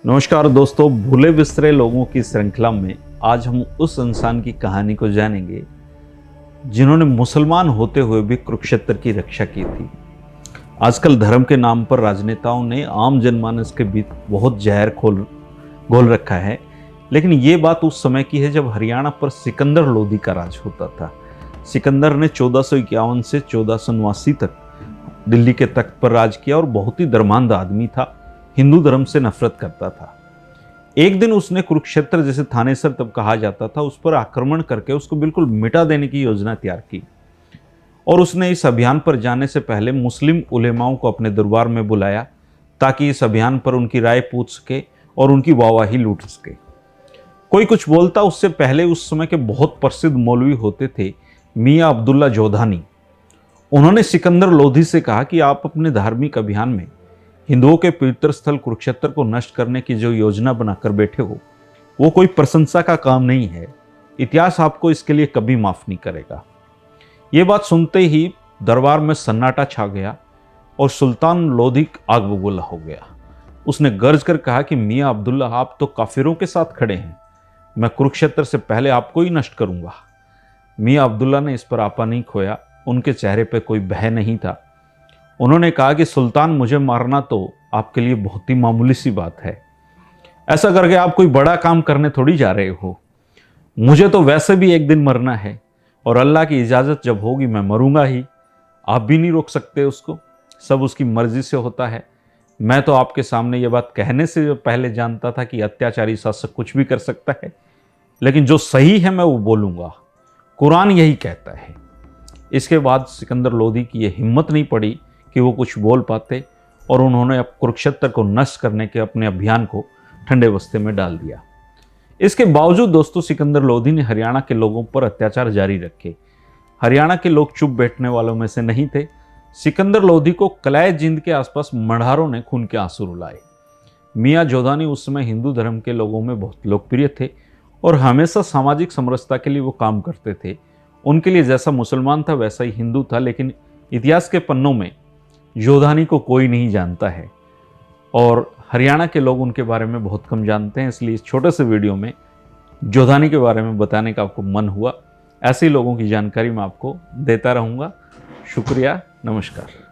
नमस्कार दोस्तों, भूले बिसरे लोगों की श्रृंखला में आज हम उस इंसान की कहानी को जानेंगे जिन्होंने मुसलमान होते हुए भी कुरुक्षेत्र की रक्षा की थी। आजकल धर्म के नाम पर राजनेताओं ने आम जनमानस के बीच बहुत जहर घोल रखा है, लेकिन ये बात उस समय की है जब हरियाणा पर सिकंदर लोधी का राज होता था। सिकंदर ने 1451 से 1489 तक दिल्ली के तख्त पर राज किया और बहुत ही धर्मांध आदमी था। हिंदू धर्म से नफरत करता था। एक दिन उसने कुरुक्षेत्र, जैसे थानेसर तब कहा जाता था, उस पर आक्रमण करके उसको बिल्कुल मिटा देने की योजना तैयार की। और उसने इस अभियान पर जाने से पहले मुस्लिम उलेमाओं को अपने दरबार में बुलाया ताकि इस अभियान पर उनकी राय पूछ सके और उनकी वाहवाही लूट सके। कोई कुछ बोलता उससे पहले उस समय के बहुत प्रसिद्ध मौलवी होते थे मियाँ अब्दुल्ला जोधानी। उन्होंने सिकंदर लोधी से कहा कि आप अपने धार्मिक अभियान में हिंदुओं के पवित्र स्थल कुरुक्षेत्र को नष्ट करने की जो योजना बनाकर बैठे हो, वो कोई प्रशंसा का काम नहीं है। इतिहास आपको इसके लिए कभी माफ नहीं करेगा। ये बात सुनते ही दरबार में सन्नाटा छा गया और सुल्तान लोधी आग बबूला हो गया। उसने गर्ज कर कहा कि मियाँ अब्दुल्ला, आप तो काफिरों के साथ खड़े हैं। मैं कुरुक्षेत्र से पहले आपको ही नष्ट करूंगा। मियाँ अब्दुल्ला ने इस पर आपा नहीं खोया। उनके चेहरे पर कोई भय नहीं था। उन्होंने कहा कि सुल्तान, मुझे मारना तो आपके लिए बहुत ही मामूली सी बात है। ऐसा करके आप कोई बड़ा काम करने थोड़ी जा रहे हो। मुझे तो वैसे भी एक दिन मरना है और अल्लाह की इजाज़त जब होगी मैं मरूंगा ही। आप भी नहीं रोक सकते उसको, सब उसकी मर्जी से होता है। मैं तो आपके सामने ये बात कहने से पहले जानता था कि अत्याचारी शासक कुछ भी कर सकता है, लेकिन जो सही है मैं वो बोलूँगा। कुरान यही कहता है। इसके बाद सिकंदर लोधी की ये हिम्मत नहीं पड़ी कि वो कुछ बोल पाते और उन्होंने अब कुरुक्षेत्र को नष्ट करने के अपने अभियान को ठंडे बस्ते में डाल दिया। इसके बावजूद दोस्तों, सिकंदर लोधी ने हरियाणा के लोगों पर अत्याचार जारी रखे। हरियाणा के लोग चुप बैठने वालों में से नहीं थे। सिकंदर लोधी को कलाय जिंद के आसपास मंडारों ने खून के आंसू रुलाए। मियाँ जोधानी उस समय हिंदू धर्म के लोगों में बहुत लोकप्रिय थे और हमेशा सामाजिक समरसता के लिए वो काम करते थे। उनके लिए जैसा मुसलमान था वैसा ही हिंदू था, लेकिन इतिहास के पन्नों में जोधानी को कोई नहीं जानता है और हरियाणा के लोग उनके बारे में बहुत कम जानते हैं। इसलिए इस छोटे से वीडियो में जोधानी के बारे में बताने का आपको मन हुआ। ऐसे ही लोगों की जानकारी मैं आपको देता रहूँगा। शुक्रिया, नमस्कार।